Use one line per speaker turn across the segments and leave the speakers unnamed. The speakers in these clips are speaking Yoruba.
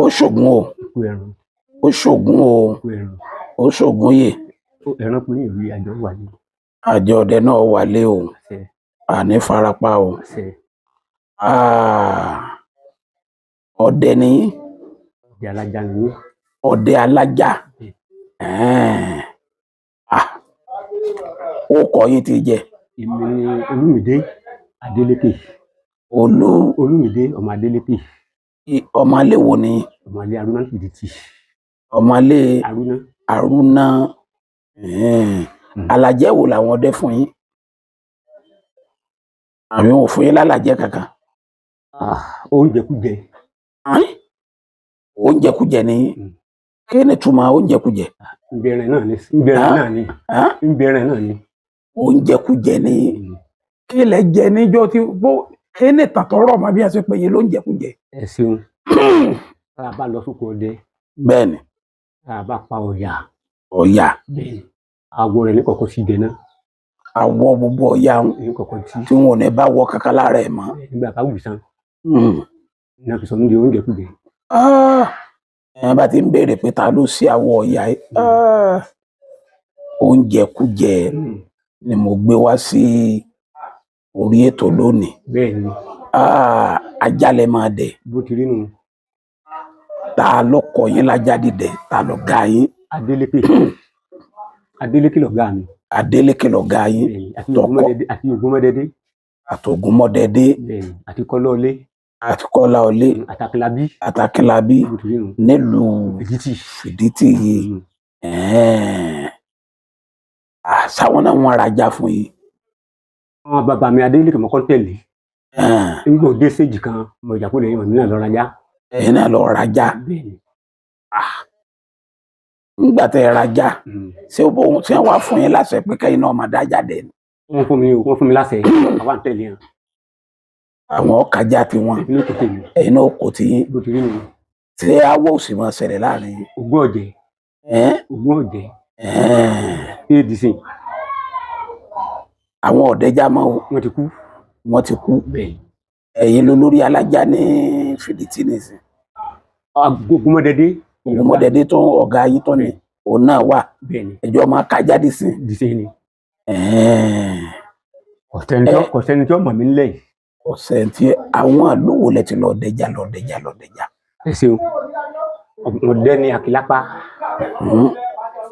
ó ṣògùn o
ikú ẹran
ó ṣògùn o
ikú ẹran
ó ṣògùn yè
ẹran pé ìwé àjọ wà ní
àjọ ọdẹ náà wálé o
àṣẹ
àní farapa o
àṣẹ
ọdẹ ní
ìdí alájà nìyí.
ọdẹ alájà ó kọ yín ti jẹ
èmi ni Olúmídé Adélékè. Olúmídé ọmọ Adélékè.
ọmọlé wo ni
ọmọlé Arúná Fìdítì.
ọmọlé
Arúná.
alàjẹ wo làwọn ọdẹ fún yín àbí wọn ò fún yín lálàjẹ kankan.
Oúnjẹkújẹ.
oúnjẹkújẹ ni kí ni túmọ̀ oúnjẹkújẹ.
ìbẹ̀rẹ̀ náà ni.
oúnjẹkújẹ ni kí lẹ jẹ níjọ́ tí kí ni tàtọrọ ọmọ bí a ṣe pè yín lóúnjẹkújẹ.
ẹ ṣeun tá a bá lọ sóko ọdẹ.
bẹ́ẹ̀ni.
tá a bá pa ọ̀yà.
bẹ́ẹ̀ni.
àwọ̀ rẹ̀ ní kọ̀kọ́ sí jẹ náà.
àwọ̀ gbogbo ọ̀yà tí wọn ò ní bá wọ kankan lára ẹ̀ mọ́.
nígbà ká wù sàn. ní a fi sọ ní oúnjẹkújẹ.
ẹ bá ti ń béèrè pé ta ló sí àwọ̀ ọ̀yà oúnjẹkújẹ ni mo gbé wá sí orí ètò lónìí.
bẹ́ẹ̀ni.
ajálẹ̀ máa dẹ.
bó ti rí nù.
ta ló kọ yín lájà dídẹ ta ló ga yín.
Adélékè lọ̀gá mi.
Adélékè lọ̀gá yín.
àti Ògúnmọ́dẹ́dé.
àtògúnmọ́dẹ́dé.
àti Kọ́láọlé.
Kọ́láọlé. àtàkìlábí nílùú Fìdítì yìí. sáwọn náà wọn rajà fún yín.
àwọn bàbá mi Adélékè mọ́kọ́ tẹ̀lé. nígbà òde séjì kan mo ìjà kúrò lẹ́yìn náà lọ rajà.
ẹ̀yin náà lọ rajà. nígbà tẹ rajà ṣé wọ́n wá fún yín láṣẹ pé kẹ́yìn náà máa dá jáde.
wọ́n fún mi láṣẹ àwọn àtẹ̀lé yẹn.
àwọn ọkàjà tiwọn ẹ̀yin náà kò tí ṣé awọ òsì máa ṣẹlẹ̀ láàrin.
ogún ọ̀jẹ̀. adc. àwọn ọ̀dẹ́jà máa wọ́n ti kú. ẹ̀yin ló lórí alájà ní Fìdítì nìsín. Ògúnmọ́dẹ́dé tó ọ̀gá yín tó ní òun náà wà ẹjọ́ máa kájà dìsín. kò sẹ́ni tí ó mọ̀ mí nílẹ̀ yìí.
ọ̀sẹ̀ tí àwọn àlówó lẹ ti lọ dẹjà.
ẹ ṣeun mo dẹ ní Àkìlápá.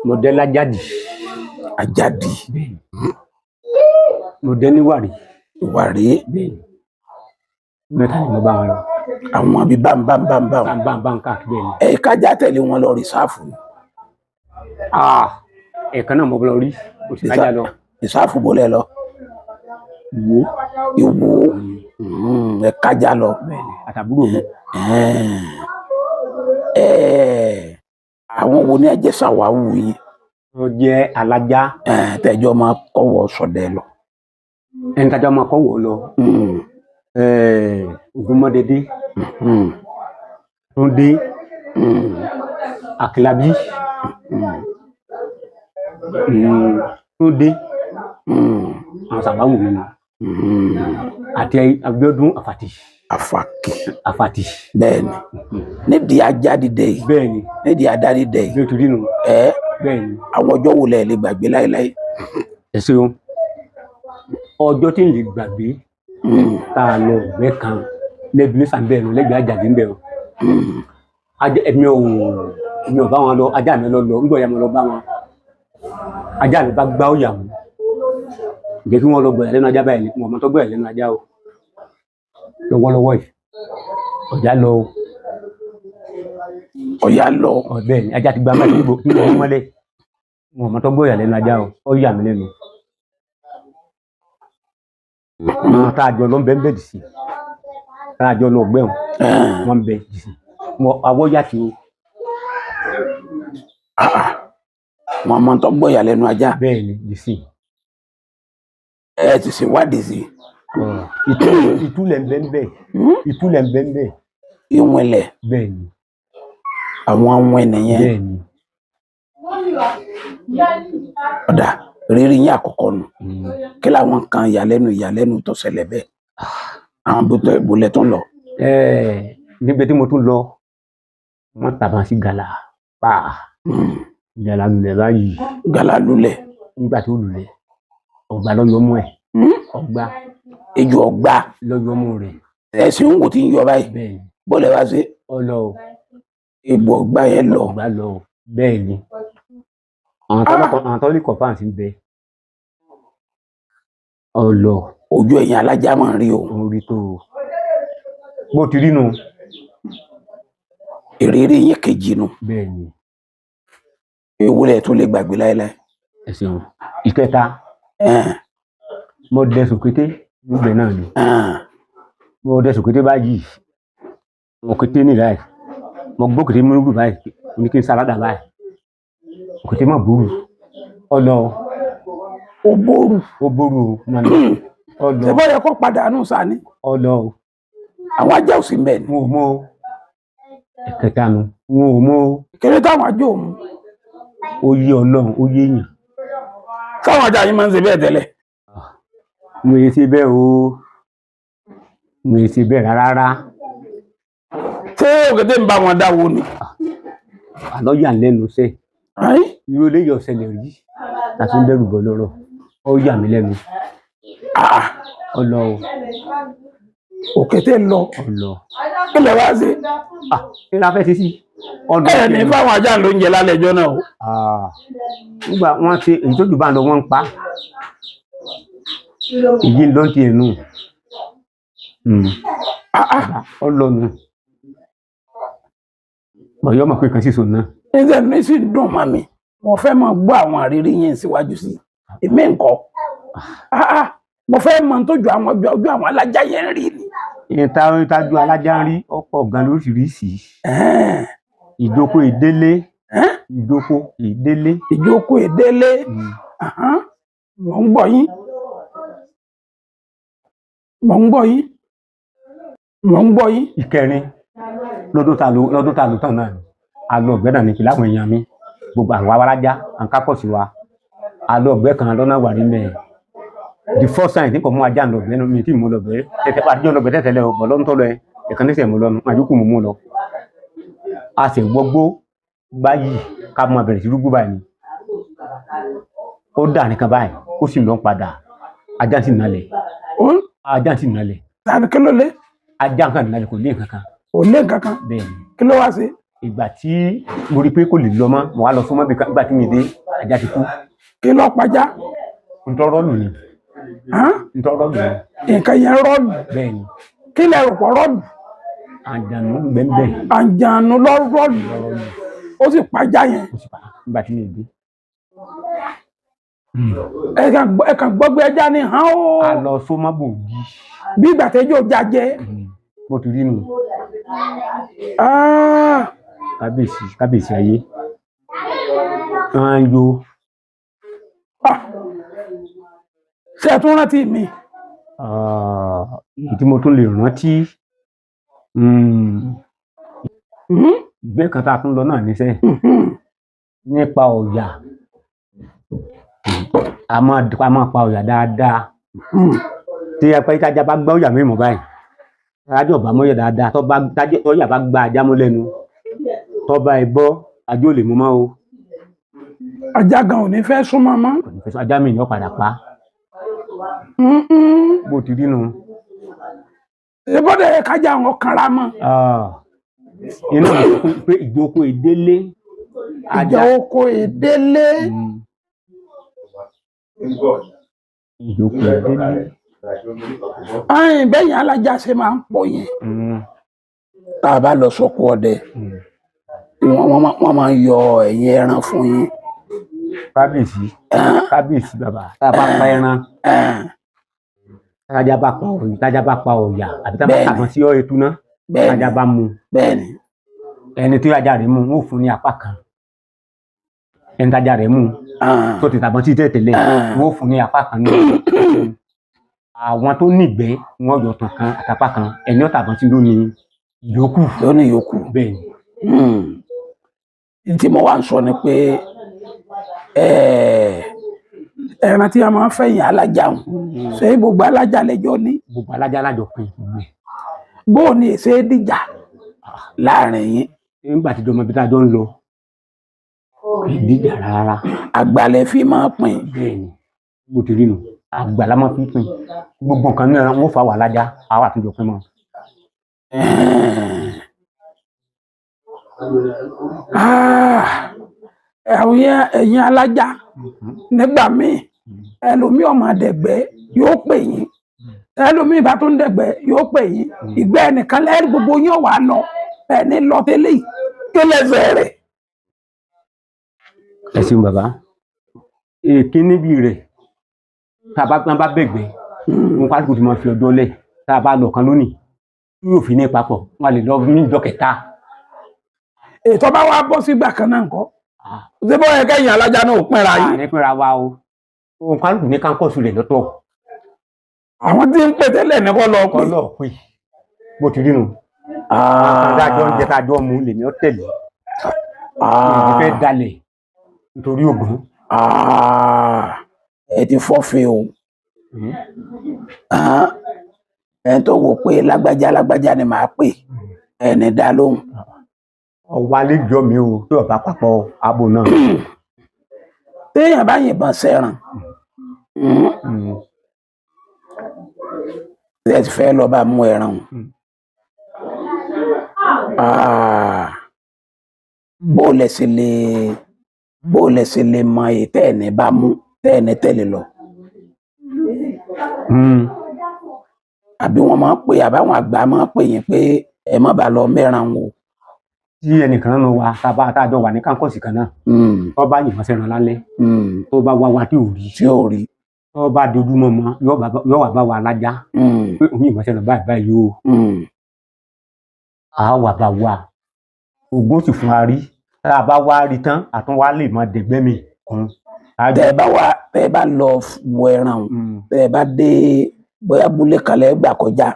mo dẹ lájàdì. mo dẹ ní Wàrí. mẹ́ta ni mo bá wọn lọ.
àwọn àbí bámbámbámbám.
káàkiri bẹ́ẹ̀ ni.
ẹ kájà tẹ̀lé wọn lọ rìsáàfù.
ẹ̀ẹ̀kan náà mo lọ rí oṣù kájà lọ.
rìsáàfù bólẹ̀ lọ. Ìwó ẹ kájà lọ.
àtàbúrò mi.
àwọn wo ni ẹ jẹ́ sàwáwù yín.
wọ́n jẹ́ alájà.
tẹ̀jọ́ máa kọ́wọ́ sọdẹ lọ.
ẹni tájọ́ máa kọ́wọ́ lọ. Ògúnmọ́dẹ́dé. Túndé. Àkìlábí. Túndé. àwọn sàbáwù mi ni. àti Abíọ́dún Àfàtì. bẹ́ẹ̀ni.
nídìí ajá dídẹ yìí.
bẹ́ẹ̀ni.
nídìí adá dídẹ yìí.
bí o ti rí nu. bẹ́ẹ̀ni.
àwọn ọjọ́ wo lẹ lè gbàgbé láéláé.
ẹ ṣeun ọjọ́ tí n lè gbàgbé. tá a lọ ọ̀gbẹ́ kan lẹ́bi ní sàbẹ̀rù lẹ́gbẹ̀ẹ́ Àjàdí ń bẹ̀rù. èmi ò bá wọn lọ ajá mi lọ nígbà yà mo lọ bá wọn. ajá mi bá gbá òyà mú. jẹ́ kí wọ́n lọ gbọ̀yà lẹ́nu ajá báyìí ni wọ́n tó gbọ̀yà lẹ́nu ajá o. lọ́wọ́lọ́wọ́ yìí ọ̀yà lọ. bẹ́ẹ̀ ni ajá ti gba máa níbo mọ́lẹ̀ wọ́n tó gbọ̀yà lẹ́nu ajá o ó yà mí lẹ́nu. tá a jọ lọ ń bẹ ń bẹ dì sí tá a jọ lọ gbẹ̀hùn wọ́n ń bẹ dì sí àwọ̀ yàtì o.
mọ̀mọ́ tó gbọ̀yà lẹ́nu ajá.
bẹ́ẹ̀ ni dì sí.
ẹ ti ṣe wádìí sí.
ìtúlẹ̀ ń bẹ ń bẹ. ìtúlẹ̀ ń bẹ ń bẹ.
ìwìnlẹ̀.
bẹ́ẹ̀ ni.
àwọn àwọn ènìyàn.
bẹ́ẹ̀ ni.
ọ̀dà rírí yín àkọ́kọ́ nù. kí làwọn kan ìyàlẹ́nu tó ṣẹlẹ̀ bẹ́ẹ̀. àwọn ìbòlẹ̀ tó ń lọ.
níbi tí mo tún lọ wọ́n tàbá sí gàlà pa gàlà lulẹ̀ báyìí.
Gàlà lulẹ̀.
Nígbà tó lulẹ̀ ọgbà lọ́yọ̀ mú ẹ̀. Ọgbà.
Ejò ọgbà.
Lọ́yọ̀ mú rẹ̀.
Ẹ̀sìn ń wò tí ń yọ báyìí.
Bẹ́ẹ̀ni.
Bọ́lẹ̀ wá sí.
Ọlọ o.
Egbò ọgbà yẹn lọ.
Ọgbà lọ o. Bẹ́ẹ̀ni. Àwọn tó ní kọ̀ọ̀fà sí bẹ. Ọlọ.
Ojú ẹ̀yìn alájà máa ń rí o.
Orí tó o. Bó ti rí nu.
Ìrírí yín kejì nu.
Bẹ́ẹ̀ni.
Ewúrẹ́ tó lè gbàgbé láéláé.
Ẹ ṣeun. Ìkẹta. Mo dẹ sòkété níbẹ̀ náà ni. Mo dẹ sòkété báyìí. Mo kété ní láì. Mo gbó kété múlùú báyìí. Mo ní kí n sáládà báyìí. Kété mọ̀ bóru. Ọlọ.
Ó bóru.
Ó bóru o. Ọlọ.
Ṣé bọ́yẹ kó padà nù sani?
Ọlọ o.
Àwọn ajá ò sí mbẹ̀ ni.
Wọn ò mọ o. Ìkẹta nu. Wọn ò mọ o.
Kéré táwọn ajá ò mú.
Ó yé Ọlọ́run, ó yé èèyàn.
Sáwọn ajá yín máa ń ṣe bẹ́ẹ̀ tẹ́lẹ̀.
Mo yẹ ṣe bẹ́ẹ̀ o. Mo yẹ ṣe bẹ́ẹ̀ rárá.
Ṣé òkété ń bá wọn dáwọ́ ni?
Àlọ́ yà lẹ́nu sẹ́. Irú eléyìí ọ̀sẹ̀lẹ̀ rí. Láti ń dẹ́rù bọ̀ lọ́rọ̀. Ó yà mí lẹ́nu. Ọlọ o.
Òkété lọ.
Ọlọ.
Kí lẹ wá sí?
Kí la fẹ́ ṣe sí?
Ẹ ní fáwọn ajá ló ń jẹ lálẹ́ ẹjọ́ náà o.
Nígbà wọ́n ṣe èyí tó jù bá ń lọ wọ́n ń pa. Ìyí ló ń ti ẹ̀nu. Ọlọ́nu. Ọ̀yọ́ mọ̀ pé kan sí sòun náà.
Ẹ̀sẹ̀ mi sì dùn mọ́ mi. Mo fẹ́ máa gbọ́ àwọn àrírí yẹn síwájú sí. Èmi ńkọ́. Mo fẹ́ mọ tó ju àwọn alájá yẹn rí ni.
Ìtajú alájá ń rí ọ̀pọ̀ gan lóríṣiríṣi. Ìjókò ìdélé. Ìjókò ìdélé.
Ìjókò ìdélé. Mo ń gbọ́ yín. Mo ń gbọ́ yín. Mo ń gbọ́ yín.
Ìkẹrin lọ́dún ta ló tán náà ni. A lọ ọ̀gbẹ́ náà ní kí láwọn èèyàn mi. Gbogbo àwọn alájá àǹkápọ̀ sí wa. A lọ ọ̀gbẹ́ kan lọ́nà wà nílẹ̀. The first time tí kò mú ajá ń lọ ọ̀gbẹ́ mi tí mo lọ ọ̀gbẹ́. Tẹ̀tẹ̀ pàdé jọ́ lọ ọ̀gbẹ́ tẹ̀tẹ̀lẹ̀ ọ̀bọ̀ lọ́dún tó lọ ẹ̀. Ẹ̀kan ní sẹ̀ mo lọ́nu. Àyókù mo mú lọ. A sì gbogbo báyìí ká máa bẹ̀rẹ̀ sí rúgbó báyìí. Ó dà nìkan báyìí. Ó sì lọ padà. Ajá sì nalẹ̀. Ajá sì nalẹ̀.
Tàbí kí ló lé?
Ajá nǹkan nalẹ̀ kò lé nǹkan kan.
Kò lé nǹkan kan.
Bẹ́ẹ̀ni.
Kí ló wá sí?
Ìgbà tí mo rí pé kò lè lọ mọ́, mo wá lọ fún mọ́bí nígbà tí mi dé, ajá ti kú.
Kí ló pajá?
Ntọ́rọ́ lù ni. Ntọ́rọ́ lù ni.
Nǹkan yẹn rọ́ọ̀lù.
Bẹ́ẹ̀ni.
Kí lẹ rò pọ̀ rọ́ọ̀lù?
Àjànú gbẹ́ńbẹ́.
Àjànú lọ rọ́ọ̀lù. Ó sì pajá yẹn.
Ó sì pa nígbà tí mi dé.
Ẹ kàn gbọ́ pé ẹja ni hàn ó.
A lọ sómábò yí.
Bí ìgbà tẹ́jọ́ jajẹ.
Bó ti rí nù. Kábíyèsí ayé. Wọ́n yo.
Ṣé ẹ tún rántí mi?
Èyí tí mo tún lè rántí. Ìgbẹ́ kan tá a tún lọ náà níṣẹ́. Nípa ọ̀yà. A máa pa ọ̀yà dáadáa. Tí ajá bá gbá ọ̀yà mímọ́ báyìí. Ajá ọ̀bà mọ́yà dáadáa. Tọ́yà bá gbá ajá mọ́ lẹ́nu. Tọ́ba ẹbọ ajá ò lè mú mọ́ o.
Ajá gan ò ní fẹ́ súnmọ́ mọ́.
Ajá mi ni ó padà pa. Bó ti rí nu.
Ìbọ̀dẹ̀ yẹ kájà wọn kanra mọ́.
Inú mi sọ pé ìjókòó ìdélé.
Ìjókòó ìdélé.
Ìjókòó ìdélé.
Bẹ́yìn alájà ṣe máa ń pọ̀ yẹn. Tá a bá lọ sóko ọdẹ. Wọ́n máa ń yọ ẹ̀yìn ẹran fún yín.
Kábíyèsí bàbá. Tá a bá pa ẹran. Tájá bá pa ọ̀yà àbí tá a bá tàbọn sí ètú náà. Tájá bá mu.
Bẹ́ẹ̀ni.
Ẹni tí ajá rẹ̀ mú wọ́n fún ní apá kan. Ẹni tájá rẹ̀ mú tó ti tàbọn sí tẹ̀tẹ̀lẹ̀ wọ́n fún ní apá kan náà. Àwọn tó nígbẹ́ wọ́n yọ tàn kan àtàpá kan. Ẹni ó tàbọn sí lónìí yòókù.
Lónìí yòókù.
Bẹ́ẹ̀ni.
Tí mo wá ń sọ ni pé ẹran tí a máa ń fẹ̀yìn alájà ń ṣe gbogbo alájà lẹ́jọ́ ní.
Gbogbo alájà lájọ pin.
Bó o ní èsè dìjà láàrin yín.
nígbà tí dọmọ bí tá a jọ ń lọ ìdíjà rárá.
àgbàlẹ̀ fi máa pín.
bẹ́ẹ̀ ni bó ti rí nu àgbàlá máa fi pín gbogbo nǹkan náà wọ́n fà wà lájà àwọn àtúndò pín mọ́.
ẹ̀yin alájà nígbà míì ẹlòmíì ọmọ dẹ̀gbẹ́ yóò pè yín ẹlòmíì bá tó ń dẹ̀gbẹ́ yóò pè yín ìgbẹ́ ẹnìkan lẹ́yìn gbogbo yín wà lọ ẹni lọ tẹ́lẹ̀ kí lẹ́sẹ̀ rẹ̀.
ẹ ṣeun bàbá èké níbi rẹ̀ tá a bá bẹ̀gbẹ́ wọn kálukú ti máa fi ọjọ́ lẹ̀ tá a bá lọ kan lónìí yóò fi ní papọ̀ wọn lè lọ ní ìjọ kẹta.
ètò bá wá bọ́ sígbà kan náà nǹkan ṣé bọ́ yẹ kẹ́yìn alájà náà pínra yìí.
àní pínra wa o wọn kálukú ní kánkọ́sù rẹ̀ lọ́tọ̀.
àwọn tí ń pè tẹ́lẹ̀ ní kọ́ lọ pé.
bó ti rí nu adájọ́ ń jẹ́ kájọ́ mu lèmi ọ́ tẹ̀lé èmi fẹ́ dalẹ̀ nítorí ògùn.
ẹ ti fọ́fẹ́ o ẹ tó wò pé lágbájá ni màá pè ẹni dá lóhùn.
ọwọ́ àlejò mi o tí ọba papọ̀ abo náà.
téèyàn bá yìnbọn sẹ́ràn ẹ ti fẹ́ lọ bá mú ẹran bó lẹ sì lè mọ èyí tẹ́ẹ̀ni bá mú tẹ́ẹ̀ni tẹ́lẹ̀ lọ. àbí wọ́n máa ń pè àbáwọn àgbà máa ń pè yín pé ẹ má bàa lọ mẹ́ràn o.
tí ẹnìkan náà wà tájọ wà ní kánkọ́sì kan náà tó bá yìnbọn sẹ́ran lálẹ́ tó bá wá tí ò rí tó bá dojú mọ́ yóò wà bá wa lájá pé òun yìnbọn sẹ́ran báyìí o a wà bá wa ògbó sì fún wa rí tá a bá wá rí tán àtúnwá lè mọ dẹ̀gbẹ́ mi kan.
tẹ́ ẹ bá lọ wọ ẹran tẹ́ ẹ bá dé bóyá abúlé kalẹ̀ gbà kọjá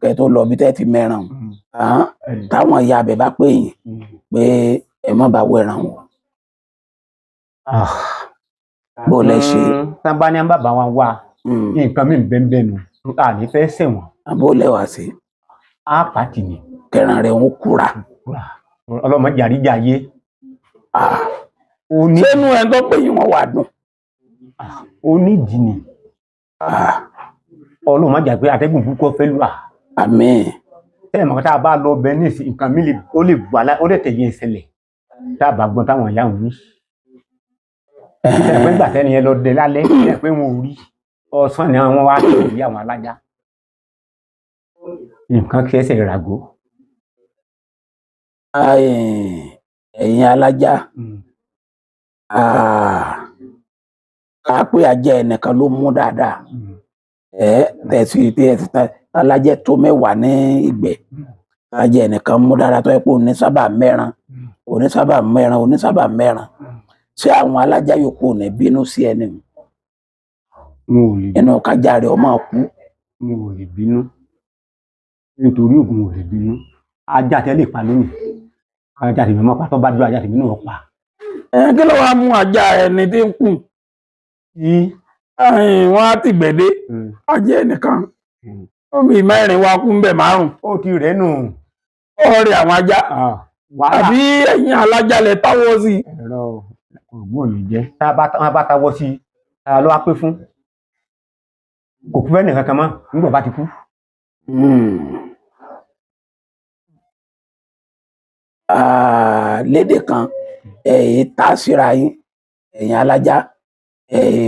kẹ́ tó lọ bí tẹ́ ti mẹ́ràn táwọn ìyá abẹ bá pè yín pé ẹ má bá wọ ẹran wọn. bó lẹ ṣe.
sábà ní bàbá wa wà nǹkan mi bẹ́ẹ̀ nù àní fẹ́ sẹ̀wọ̀n.
àbó lẹ́wà sí.
á pàtì ni.
kẹran rẹ̀ ń kúra.
ọlọ́mọdé àríjà yé.
sẹ́nu ẹ̀ tó pè yín wọn wà dùn.
ó nídìí ni. ọlọ́run má jà pé atẹ́gùn púpọ̀ fẹ́ lù à.
àmín.
tẹ́lẹ̀ mọ̀ tá a bá lọ bẹ ní ìsìn nǹkan mi ó lè tẹ̀yìn ìṣẹ̀lẹ̀ tá a bá gbọ́n táwọn ìyá òun ní. tẹ́lẹ̀ pé gbà tẹ́ni yẹn lọ dé lálẹ́ tẹ́lẹ̀ pé wọn ò rí ọ̀sán ni wọ́n wá sí àwọn alájà. nǹkan kí ẹsẹ̀ ràgó.
ẹ̀yin alájà ká pé ajá ẹnìkan ló mú dáadáa tẹ̀sí alájẹ tó mẹ́wàá ní ìgbẹ́ ajá ẹnìkan mú dáadáa tó yẹ pé onísábà mẹ́ràn ṣé àwọn alájà yòókù ò ní bínú sí ẹni inú kájà rẹ̀ ọmọ kú.
mo ò lè bínú nítorí ògùn ò lè bínú ajá tẹ lè pa lónìí ajá tèmi mọ́ pátọ́ bá dúró ajá tèmi náà pa.
kí ló wàá mú ajá ẹni tí ń kù wọn á ti gbẹ̀dé ajá ẹnìkan omi mẹ́rin wa kú ń bẹ̀ 5.
ó ti rẹ̀ nù.
ọ̀rẹ́ àwọn ajá àbí ẹ̀yin alájà lẹ táwọ́ sí.
ẹ̀rọ ògùn ò lè jẹ́ tá a bá táwọ́ sí i ló wá pé fún kò kú fẹ́ nìkan kan mọ́ nígbà bá ti kú.
lédè kan tá a síra yín ẹ̀yin alájà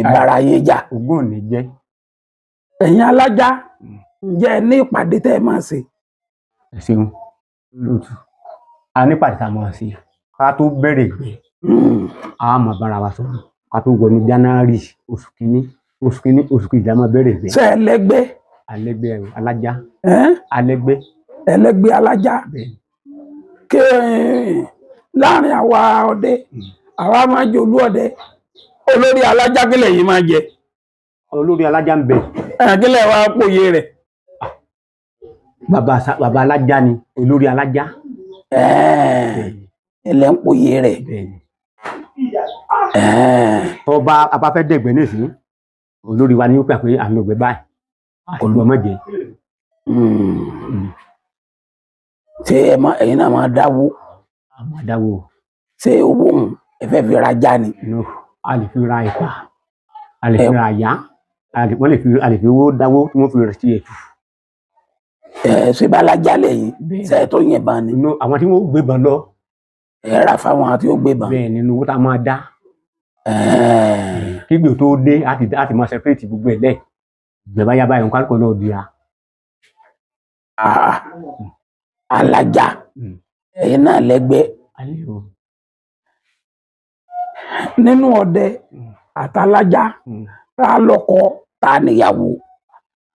bára yín jà.
ògùn ò ní jẹ́.
ẹ̀yin alájà ǹjẹ́ ẹ ní ìpàdé tẹ́ ẹ máa ṣe.
ẹ ṣeun lóòtú a ní ìpàdé tá a máa ṣe ká tó bẹ̀rẹ̀ ìgbẹ́ a máa bára wa sọ̀rọ̀ ká tó wọnú January oṣù kìíní oṣù kejì a máa bẹ̀rẹ̀ ìgbẹ́.
ṣé ẹlẹ́gbẹ́.
alẹ́gbẹ́ alájà. alẹ́gbẹ́.
ẹlẹ́gbẹ́ alájà. kí láàrin àwa ọdẹ àwa máa jẹ olú ọdẹ olórí alájà kílẹ̀ yìí máa jẹ.
olórí alájà ń bẹ.
kílẹ̀ wa pòye rẹ̀.
bàbá alájà ni olórí alájà.
ilẹ̀ ń pòye rẹ̀.
ọba abáfẹ́ dẹ̀gbẹ́ nìsín olórí wa ni ó pè pé àmì ògbẹ́ báyìí olùwọ́mọ̀jẹ.
ṣé ẹ̀yin náà máa dáwó.
àmọ́ dáwọ́
ṣé owó òun ẹ fẹ́ fi rajá ni.
no a lè fi ra ìpà a lè fi ra àyà a lè fi owó dáwó tí wọ́n fi rẹ̀ sí ẹ̀tù.
ṣé bá lájà lẹ́yìn ṣe é tó yìnbọn ni.
inú àwọn tí wọ́n gbébọn lọ.
ẹ rà fáwọn àti ó gbébọn.
bẹ́ẹ̀ nínú owó tá a máa dá. kígbe tó dé á ti máa separate gbogbo ẹ̀ lẹ̀ ìgbẹ̀bá yá báyìí nǹkan kan náà dira.
alájà ẹ̀yin náà lẹ́gbẹ́. nínú ọdẹ àtàlájà tá a lọ́kọ tá a níyàwó.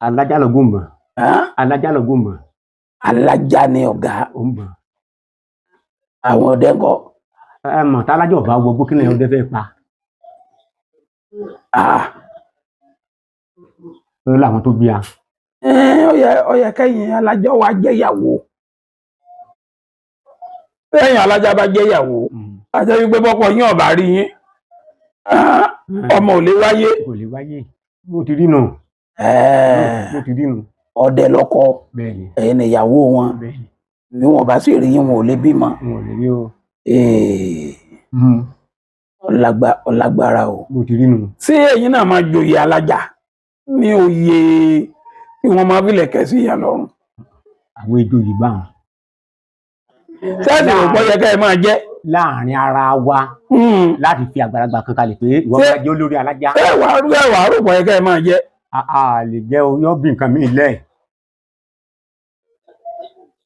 alájà lọ́gùn mọ̀. alájà lọ́gùn mọ̀.
alájà ni ọ̀gá. àwọn ọdẹ ńkọ́.
ẹ mọ̀ tálájà ọba gbogbo kí ni ọdẹ fẹ́ pa. ó láwọn tó bí a.
ó yẹ kẹ́yìn alájà wa jẹ́ ìyàwó. kẹ́yìn alájà bá jẹ́ ìyàwó. àti wípé bọ́kọ yín ọ̀bà rí yín. ọmọ ò lè wáyé.
kò lè wáyé bó ti rí nù. bó ti rí nù.
ọdẹ lọ́kọ ẹ̀yin ìyàwó wọn bí wọn bá sì rí yín wọn ò lè bímọ.
wọn ò lè rí o.
ọlágbára o.
bó ti rí nù.
ṣé ẹ̀yin náà máa joyè alájà ní oyè tí wọn máa filẹ̀ kẹ́sí ìyá lọ́rùn.
àwọn ejò yìí bá wọn.
sẹ́ẹ̀sì ò gbọ́ yẹ ká ẹ máa jẹ́.
láàrin ara wa láti fi àgbàlagbà kan kalẹ̀ pé ìwọ máa jẹ́ olórí alájà.
ẹ wà á rò gbọ́ yẹ ká ẹ máa jẹ́.
a lè jẹ́ o yóò bí nǹkan míì lẹ̀.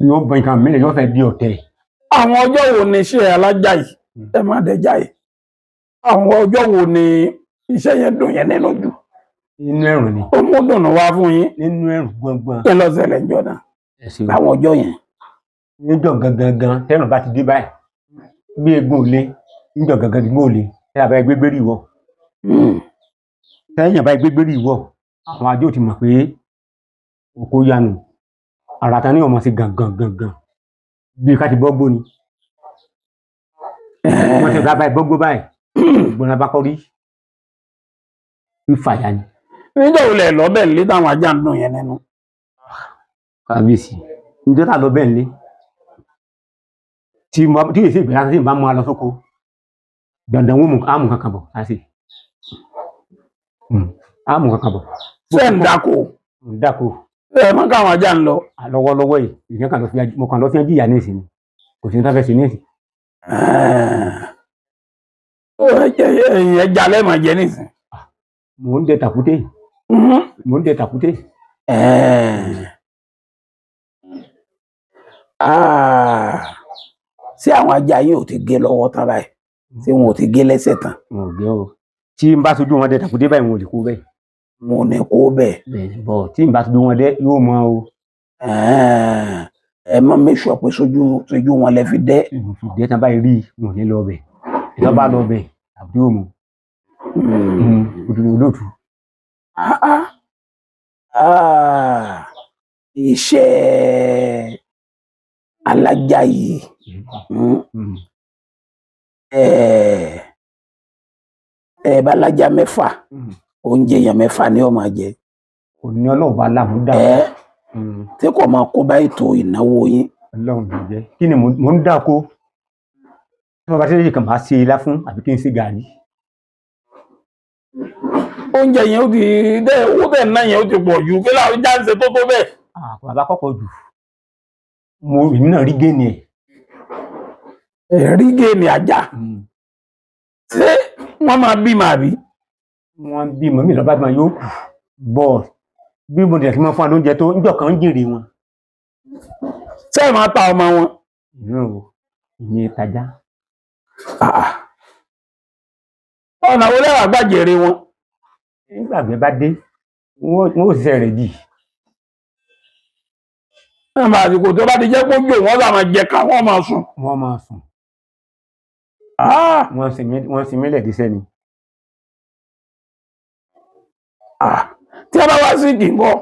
yóò bí nǹkan míì lẹ̀ yóò fẹ́ di ọ̀tẹ̀.
àwọn ọjọ́ wo ni iṣẹ́ alájà yìí ẹ máa dẹjà yìí. àwọn ọjọ́ wo ni iṣẹ́ yẹn dùn yẹn nínú jù.
inú ẹ̀rùn ni.
ó mú dùnú wá fún yín.
nínú ẹ̀rùn gbọ̀ngbọ̀n.
kí ló ṣẹlẹ̀ ńjọ́ náà. láwọn ọjọ́ yẹn.
níjọ́ gangan tẹ́rùn bá ti dé báyìí bí egun òle níjọ́ gangan egun òle ẹ àbá gbégbérí ìwọ. tẹ́yìn àbá gbégbérí ìwọ àwọn àjọ ti mọ̀ pé òkú yanu àràtà ní ọmọ sí gangan bí ká ti bọ́gbó ni. wọ́n ti bá bọ́gbó báyìí gbọ́nà bá kọ́ rí ìfàyà ni.
níjọ́ wo lẹ̀ lọ́bẹ̀ nílé táwọn ajá ń dùn yẹn nínú.
kábíyèsí níjọ́ tá lọ́bẹ̀ nílé tí èsì ìgbéra tí ìbá mú a lọ sóko dandan wọn àmù kankan bọ̀ á sì àmù kankan bọ̀.
ṣé ń dáko.
ń dáko.
ẹ mọ káwọn ajá ń lọ.
lọ́wọ́lọ́wọ́ yìí ìyẹn kan mo kàn lọ fi jìyà ní ìsìn kò sí ní tá fẹ́ sí ní ìsìn.
ẹja lẹ́ẹ̀mọ̀ jẹ nísìn.
mò ń dẹ tàkúté. mò ń dẹ tàkúté.
ṣé àwọn ajá yín ò ti gé lọ́wọ́ tán báyìí ṣé wọn ò ti gé lẹ́sẹ̀ tán.
wọn ò gé o tí n bá sojú wọn dẹ tàkúté báyìí wọn ò lè kó bẹ́ẹ̀.
wọn ò ní kó bẹ́ẹ̀.
bọ̀ tí n bá sojú wọn dẹ yóò mọ o.
ẹ má make sure pé sojú wọn lẹ fi dẹ.
ìdẹ́ tán báyìí rí wọn ò ní lọ bẹ̀ ìtọ́ bá lọ bẹ̀ àbí òmù. òdùnnú olóòtú. iṣẹ́ alájà yìí bá lájà mẹ́fà oúnjẹ yẹn mẹ́fà ni ó máa jẹ. kò ní ọlọ́ọ̀bá aláàmúdà.
tí kò máa kó bá ètò ìnáwó yín.
ọlọ́run ló jẹ́ kí ni mò ń dáko tí wọ́n bá tẹ́lẹ̀ kàn bá ṣe ilá fún àbí kí n ṣe gàrí.
oúnjẹ yẹn ó ti dẹ owó bẹ́ẹ̀ náà yẹn ó ti pọ̀ jù kí láwọn já ń ṣe tó bẹ́ẹ̀.
bàbá kọ́kọ́ jù èmi náà rí géènì ẹ̀.
rí géènì ajá ṣé wọ́n máa bímọ àbí.
wọ́n bímọ mi lọ́ba bímọ yóò kù bọ́ bí mo dẹ̀ kí wọ́n fún wa lóúnjẹ tó níjọ́ kan ń jèrè wọn.
ṣé ẹ máa ta ọmọ wọn.
ìyẹn ìtajà.
ọ̀nà wo lẹ́wà gbàjèrè wọn.
nígbàgbé bá dé wọn ò ṣiṣẹ́ rẹ̀ dì.
nígbà àsìkò tó bá ti jẹ́ kójú wọn sà máa jẹ ká wọ́n máa sùn.
wọ́n máa sùn. wọ́n sì mílẹ̀ díṣẹ́ ni.
tí a bá wá sí kì í bọ̀.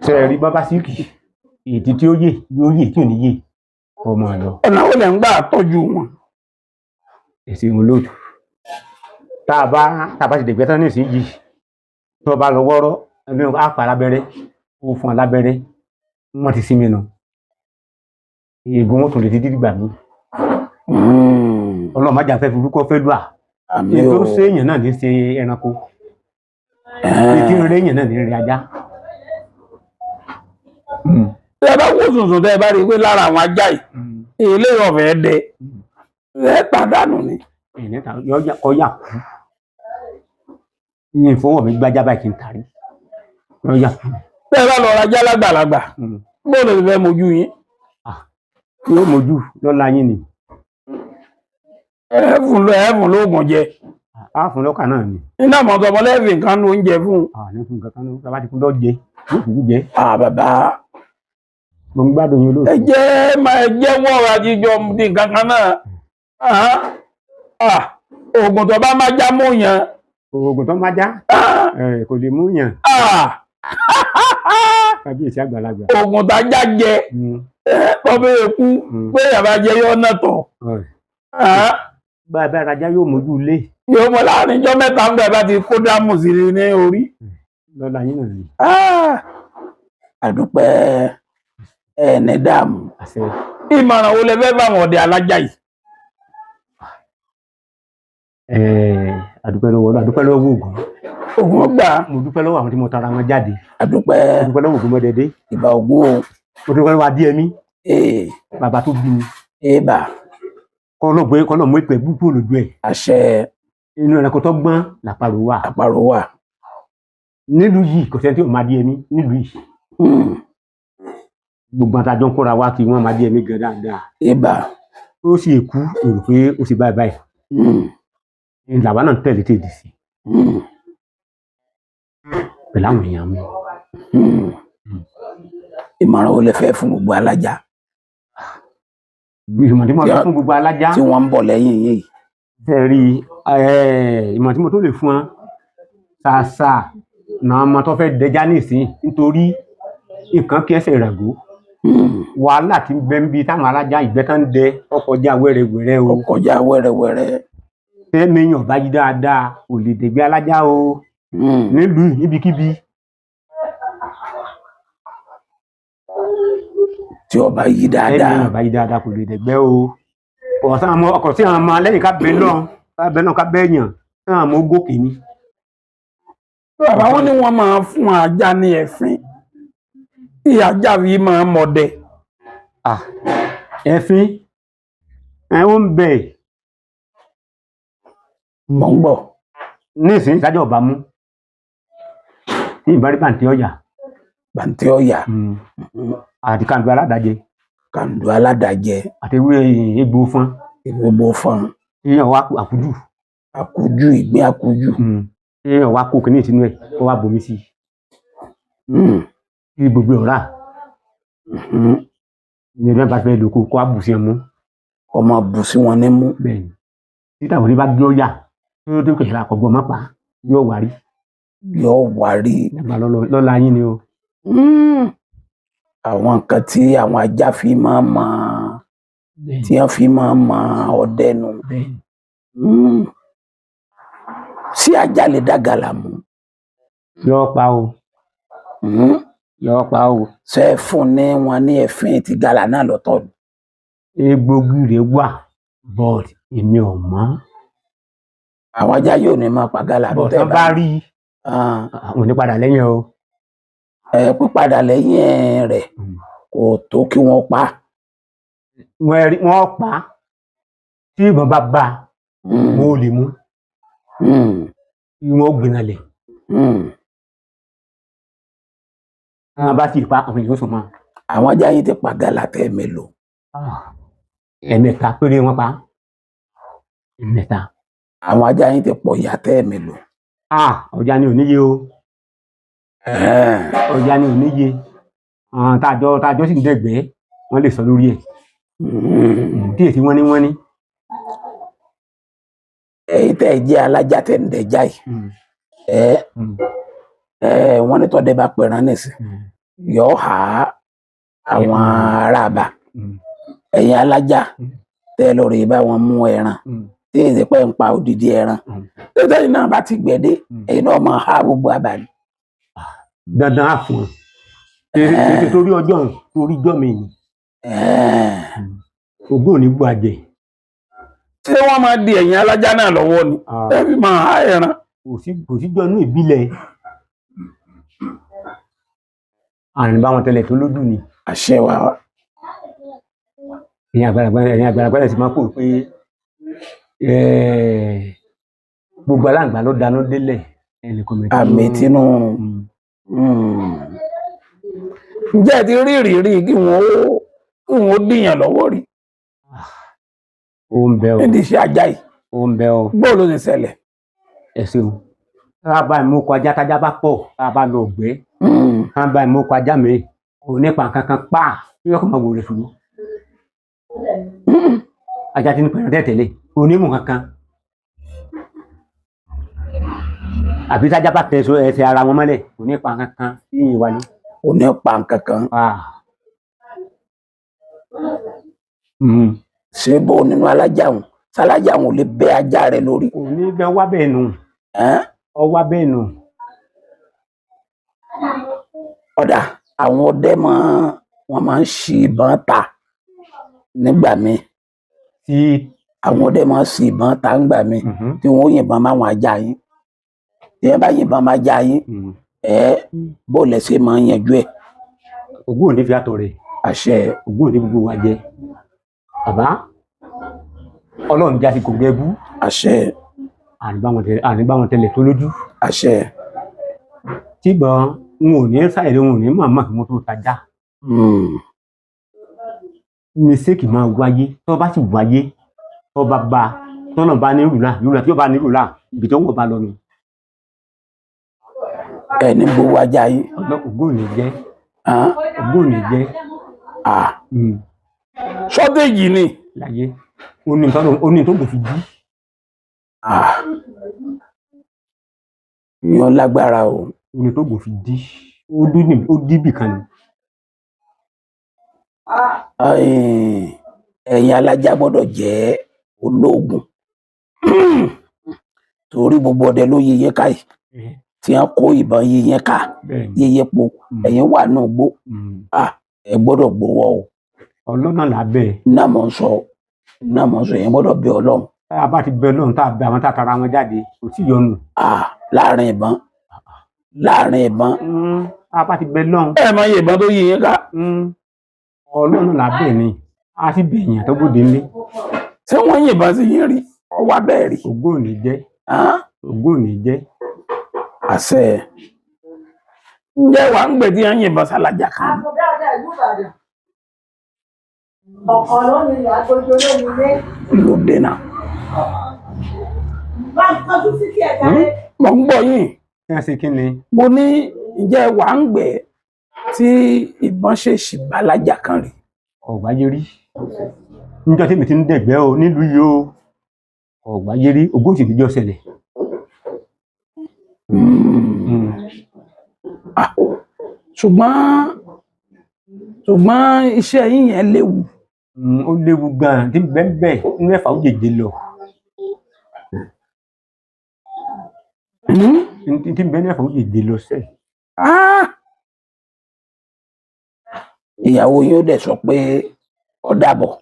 ṣe rí bábá síkì èdè tí ó yè yóò yè tí ò ní yè ọmọ lọ.
ọ̀nà wo lẹ̀ ń gbà tọ́jú wọn.
èsì olóòtú tá a bá ti dẹ̀gbẹ́ tán nísìnyí tó bá lọ wọ́rọ́ ẹni á fà lábẹ́rẹ́ ó fún ọ lábẹ́rẹ́ wọ́n ti sinmi nù. ègún wọn tún lè dídí gbà mí Ọlọ́run má jà fẹ́ forúkọ fẹ́ lù à
àmì
èyí
o
tó ṣe èèyàn náà ní ṣe ẹranko èyí tí ń rí èèyàn náà ní rí ajá.
tẹ bá wò sùnsùn tẹ bá rí i pé lára àwọn ajá yìí ilé ọ̀fẹ́ dẹ ẹ pàdánù ni.
ẹ̀ẹ́nẹ́ta ọ̀yà kú ní ìfọwọ́ mi gbájá báyìí kí n tàrí ọ̀yà kú.
tẹ bá lọ rajá lágbàlagbà bóòlù ti fẹ́ mojú yín.
yóò mójú lọ́la yín ni.
ẹ̀fùn lóògùn jẹ.
a fún lọ́kà náà ni.
iná mọ̀tọ́ ọmọlẹ́fì nǹkan ló ń jẹ fún un.
ní fún nǹkan kan náà bá ti kú lọ́ọ́ jẹ yóò kúkú jẹ.
bàbá
mo ń gbádùn yín olóòtú.
ẹ jẹ́ wọ́n àjíjọ di nǹkan kan náà. oògùn tó bá má já mú yàn.
oògùn tó má já kò lè mú yàn. kábíyèsí àgbàlagbà.
oògùn tá já jẹ tọ́bẹ̀ èkú pé yàrá jẹ yọ náà tọ̀.
bá a bá rajá yóò mójú ilé.
yóò mọ láàrin ijọ́ mẹ́ta ń gbà bá ti kó dámù sí ní orí.
lọ́la yín náà ni.
àdúpẹ́ ẹ̀ẹ́nì dààmú. ìmọ̀ràn wo lẹ fẹ́ bá àwọn ọdẹ alájà yìí.
àdúpẹ́ lọ́wọ́ Ògún.
Ògún ọgbà.
mo dúpẹ́ lọ́wọ́ àwọn tí mo tara wọn jáde.
àdúpẹ́.
mo dúpẹ́ lọ́wọ́ Ògún mọ́dẹ́dẹ́.
ìbà Ògún o.
mo dúpẹ́ lọ́wọ́ Adéyẹmí. bàbá tó bí mi.
èèbà.
kọ́nà mú ìpè búkú lójú ẹ̀.
àṣẹ.
inú ẹranko tó gbọ́n làparò wà.
àparò wà.
nílùú yìí kò sẹ́ni tí ò máa Adéyẹmí nílùú yìí. gbogbo àtàjọ ń kóra wá kí wọ́n máa Adéyẹmí gan dáadáa.
èèbà.
ó sì èkú èrò pé ó sì báyìí báyìí. làwa náà ń tẹ̀lé tèdè sí. pẹ̀lú àwọn èèyàn mi.
ìmọ̀ràn wo lẹ fẹ́ fún gbogbo alájà.
ìmọ̀ tí mo fẹ́ fún gbogbo alájà.
tí wọ́n ń bọ̀ lẹ́yìn yìí.
ṣe rí ìmọ̀ tí mo tó lè fún wọn ṣàṣà náà ọmọ tó fẹ́ dẹja nísìnyí nítorí nǹkan kí ẹsẹ̀ ràgó. wàhálà tí ń bẹ ń bi táwọn alájà ìgbẹ́ kan ń dẹ ọkọjá wẹ́rẹ́wẹ́rẹ́ o.
ọkọjá wẹ́rẹ́wẹ́rẹ́.
tẹ́mẹ̀yàn bá yí dáadáa kò lè dẹ̀gbẹ́ alájà o. nílùú níbikíbi.
tí ọba yí dáadáa.
tẹ́mẹ̀yàn bá yí dáadáa kò lè dẹ̀gbẹ́ o. ọkọ̀ sí àwọn ọmọ lẹ́yìn ká bẹ́ náà ká bẹ́ yàn náà mo gòkè ni.
bàbá wọn ní wọn máa fún ajá ní ẹ̀fín tí ajá fi máa mọdẹ.
ẹ̀fín ó ń bẹ.
mọ̀ ń gbọ́.
ní ìsìn ìsájọ́ ọba mú ní ìbárí bàǹtí ọ̀yà.
bàǹtí ọ̀yà.
àti kàndù aládàjẹ.
kàndù aládàjẹ.
àti ewé egbò fún.
egbò fún.
èèyàn wá àkújù.
àkújù ìgbín àkújù.
èèyàn wá kó kìíní ìtinú ẹ̀ kó wá bomi sí i. gbogbo ọ̀rá. ìyẹn náà bá fẹ́ lóko kó wá bù sí ẹ mú.
ọmọ bù sí wọn ní mú.
bẹ́ẹ̀ni títà wọlé bá gbé ọ̀yà tó tó kẹ̀kẹ́ àkọ́gbọ́n má pa yóò wárí.
yóò wárí.
lọ́la yín ni o.
àwọn nǹkan tí àwọn ajá fi máa mọ tí wọ́n fi máa mọ ọdẹ nu. sí ajá lè dá gàlà mú.
yóò pa o. yóò pa o.
ṣe fún ní wọn ní ẹ̀fín ti gàlà náà lọ́tọ̀ ni.
egbògi rẹ̀ wà but èmi ò mọ̀.
àwọn ajá yóò ní máa pa gàlà
bọ̀ tán bá rí àwọn ní padà lẹ́yìn o.
pípadà lẹ́yìn rẹ̀ kò tó kí wọ́n pa.
wọ́n pa tí ìbọn bá bá wọn ò lè mú. wọn ò gbìnà lẹ̀. wọn bá sì pa àwọn èèyàn sọ mọ́.
àwọn ajá yìí ti pa gàlà tẹ́ mélòó.
ẹ̀mẹ́ta péré wọn pa. ẹ̀mẹ́ta.
àwọn ajá yìí ti pọ̀ ìyá tẹ́ mélòó.
ọjà ni ò níye o. ọjà ni ò níye. tàjọ sì ń dẹ̀gbẹ́ wọ́n lè sọ lórí ẹ̀. tí èsì wọ́n ní.
ẹ̀yin tẹ́ ẹ jẹ́ alájà tẹ́ ń dẹ̀já yìí. wọ́n ní tọ́dẹ bá pẹ̀ràn nìsín yóò há àwọn aráàbà. ẹ̀yin alájà tẹ́ lórí bá wọn mú ẹran tí èsì pẹ́ ń pa odidi ẹran. tẹ́tẹ́ náà bá ti gbẹ̀dẹ́ ẹ̀yin náà máa há gbogbo abàlẹ̀.
dandan á fún un torí ọjọ́ mi ni. ogún ò ní gbọ́ àjẹ́.
ṣé wọ́n máa di ẹ̀yìn alájà náà lọ́wọ́ ni ẹ fi máa há ẹran.
kò sí jọ inú ìbílẹ̀ àrùn bá wọn tẹ́lẹ̀ tó lójú ni.
àṣẹ wa.
ẹ̀yin àgbàlagbà sì máa kó pé gbogbo aláǹgbá ló dáná délẹ̀ ẹnìkan mẹ́ta.
àmì tinú ǹjẹ́ ẹ ti rí ìrírí kí wọ́n ó dìyàn lọ́wọ́ rí.
ó ń bẹ o.
níbi iṣẹ́ ajá yìí.
ó ń bẹ o.
bóò ló ti ṣẹlẹ̀.
ẹ ṣeun tá a bá ìmúkọ ajá tájá bá pọ̀ tá a bá lọ gbé tá a bá ìmúkọ ajá mi kò nípa kankan pa yóò kọ́ máa wò rẹ̀ ṣùgbọ́n ajá tí ń pẹ̀lú tẹ̀lé kò ní mú kankan àbí tájá bá tẹ ẹsẹ̀ ara wọn mọ́lẹ̀ kò nípa kankan yíyin wa ni.
kò nípa kankan. ṣé bó nínú alájà òun sálájà òun ò lè bẹ ajá rẹ lórí.
kò ní bẹ wá bẹ́ẹ̀ nù. ọwá bẹ́ẹ̀ nù.
ọ̀dà àwọn ọdẹ wọn máa ń ṣí ìbọn ta nígbà míì.
tí
àwọn ọdẹ máa ń ṣí ìbọn ta nígbà míì tí wọn ó yìnbọn máwọn ajá yín tí wọn bá yìnbọn máa já yín bó lẹsẹ máa ń yanjú ẹ.
ògún ò ní fi àtọ̀ rẹ̀.
àṣẹ.
ògún ò ní gbogbo wa jẹ. bàbá Ọlọ́run já sí kò gẹbú.
àṣẹ.
àníbá wọn tẹ́lẹ̀ tó lójú.
àṣẹ.
tíbọn n ò ní ṣàìlè n ò ní màmá kí wọn tó tajà. mísíkì máa wáyé tó bá sì wáyé tó bá bá tọ́nà bá ní rúlà tí ó bá ní rúlà ibi tó ń wọ̀ bá lọ nù.
ẹni gbowó ajá yín.
ògún ò ní jẹ. ògún ò ní jẹ.
ṣọ́tẹ̀jì ni.
láyé ó ní tó kò fi dí.
yan lágbára o.
ó ní tó kò fi dí ó dí bìkan ni.
ẹ̀yin alájà gbọ́dọ̀ jẹ́ ológun torí gbogbo ọdẹ ló yẹ yẹn ká yìí tí wọ́n kó ìbọn yẹ yẹn ká yẹyẹ po ẹ̀yin wà náà gbó ẹ gbọ́dọ̀ gbowó o.
ọlọ́nà làbẹ́.
náà mọ̀ ń sọ ẹ̀yin gbọ́dọ̀ bẹ Ọlọ́run.
tá a bá ti bẹ Ọlọ́run tá a bẹ àwọn tá a tara wọn jáde kò tí yọnu.
láàrin ìbọn.
tá a bá ti bẹ Ọlọ́run.
ẹ máa yẹ ìbọn tó yẹ yẹn ká.
Ọlọ́run làbẹ́ ni a sì bẹ èèyàn tó gbòde ńlé.
ṣé wọ́n yìnbọn sí yín rí ọwọ́ abẹ́ rí.
ògún ò ní jẹ́. ògún ò ní jẹ́.
àṣẹ. ǹjẹ́ wàá ń gbèdí yẹn yìnbọn sálájà kan.
ọ̀kan ló ní àgbójọ lónìí ilé.
ló dènà.
bá ń tọ́jú sí kí ẹ̀ka rẹ̀.
mo ń gbọ́ yín.
kí wọ́n ṣe kí ni.
mo ní ǹjẹ́ wàá ń gbé tí ìbọn ṣèṣì bálájà kan rí.
ọ̀gbáyé rí níjọ́ tí mi ti ń dẹ̀gbẹ́ o nílùú yìí o ọ̀gbáyé rí ogún sì níjọ́ ṣẹlẹ̀.
ṣùgbọ́n iṣẹ́ yín yẹn léwu.
ó léwu gan-an tí bẹ́ẹ̀ nínú ẹ̀fà ó jèjì lọ. tí bẹ́ẹ̀ nínú ẹ̀fà ó jèjì lọ sẹ́ẹ̀.
ìyàwó yóò dẹ̀ sọ pé ó dàbọ̀.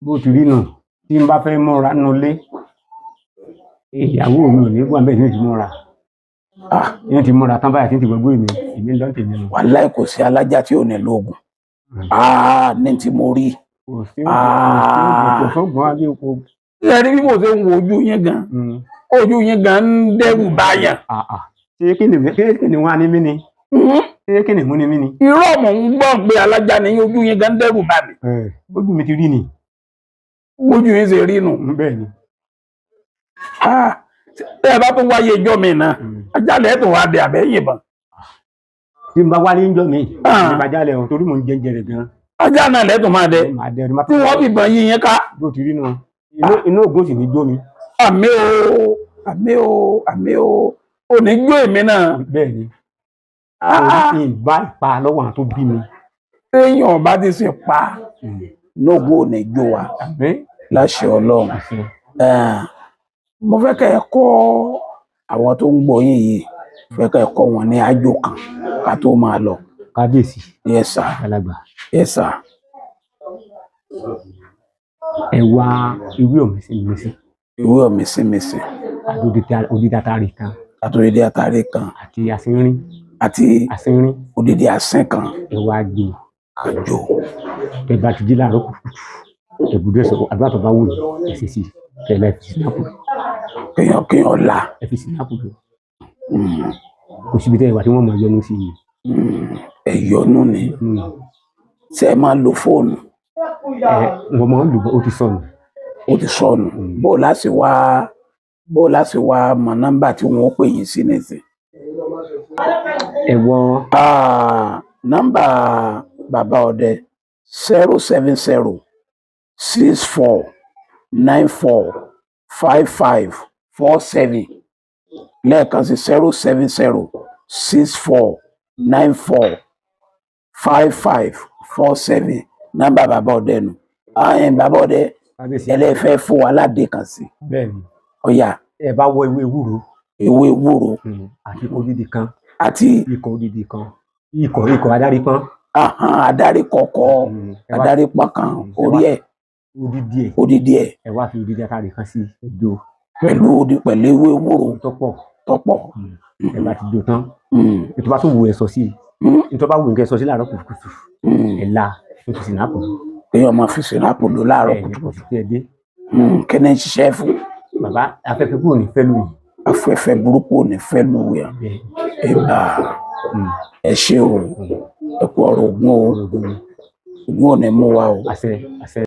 bó ti rí nù tí n bá fẹ́ múra nulẹ̀ ìyàwó mi ò ní wà bẹ́ẹ̀ ní ti múra. ní ti múra tán báyìí tí n ti gbogbo èmi lọ́n tèmi nù.
wàláì kò sí alájà tí ò ní lóògùn. ní tí mo rí.
kò sóògùn ayé oko.
ṣé rí bí mo ṣe ń wo ojú yín gan ojú yín gan ń dẹ́rù báyà.
ṣé kí ni wọ́n á ní mí ni. ṣé kí ni mú ni mí ni.
irọ́ mọ̀ ń gbọ́ pé alájà ní ojú yín gan ń dẹ́rù bá mi.
ojú mi ti rí ni.
ojú yín ṣe rí nù.
bẹ́ẹ̀ ni.
ẹ bá tún wáyé ijọ́ mi náà ajálẹ̀ tó wá dé àbẹ́ yìnbọn.
tí n bá wálé ń jọ mi nípa jálẹ̀ o torí mò ń jẹ́jẹ́ rẹ̀ gan.
ajá náà lẹ́tùn máa dẹ tí wọ́n fi bọ̀ yí yẹn ká.
bó ti rí nù inú ògùn sì ní jó mi.
àmì o ò ní jó èmi náà.
bẹ́ẹ̀ ni ìbá ìpa lọ́wọ́ àwọn tó bí mi.
téèyàn bá ti sì pa lóògùn ò ní jó wa láṣẹ Ọlọ́run. mo fẹ́ kẹ́ ẹ kọ́ àwọn tó ń gbọ́ yín yìí fẹ́ kẹ́ ẹ kọ́ wọn ní àjò kan ká tó máa lọ.
kábíyèsí.
yes sir.
alàgbà.
yes sir.
ẹ wá ewé ọ̀mísìmísì
ìwé ọ̀mísìmísì
odidi atare kan
àtòrídé àtàrí kan
àti asínrín
àti odidi asín kan
ẹ wá gbé
àjò.
ẹ bá ti jí láàárọ̀ kùtùkùtù ẹ̀bùdó ẹ̀sọ̀ àdúrà tó bá wù yín ẹ ṣe sí kẹlẹ́ ẹ fi sinapu
kéèyàn là.
ẹ fi sinapu lọ kò síbi tẹ́ ẹ wà tí wọ́n mọ̀ yọnu sí yìí.
ẹ̀yọ́nú ni ṣé ẹ máa lo fóònù.
wọ́n máa ń lò ó ti sọnù.
ó ti sọnù bó láti wá mọ nọ́mbà tí wọ́n pè yín sí nìsín.
ẹ wọ
nọ́mbà bàbá ọdẹ 07064945547 lẹ́ẹ̀kan sí 07064945547 nọ́mbà bàbá ọdẹ nù. bàbá ọdẹ ẹlẹ́fẹ́ fún wa ládé kan sí.
bẹ́ẹ̀ni
ọ̀yà
ẹ bá wọ ewé ewúro.
ewé ewúro
àti odidi kan.
àti
ikọ̀ odidi kan. ikọ̀ adarí pọ́n.
adarí kọ̀ọ̀kọ̀ adarí pọ́n kan orí ẹ̀. odidi ẹ̀.
ẹ wá fi odidi atare kan sí ẹjọ́.
pẹ̀lú ewé ewúro tọ́pọ̀.
ẹ bá ti jó tán ètò bá tún wù ẹ sọ sí ètò bá wù ẹ sọ sí láàárọ̀ kùtùkùtù ẹ la tó fi sinapu.
èèyàn máa fi sinapu lò láàárọ̀ kùtùkùtù. kẹ́ni ń ṣiṣẹ́ fún.
bàbá afẹ́fẹ́ burúkú ò ní fẹ́ lù yìí.
afẹ́fẹ́ burúkú ò ní fẹ́ lù yà. ẹ ṣé o ẹ kú ọ̀rọ̀ ògùn o ògùn ò ní mú wa o.
àṣẹ.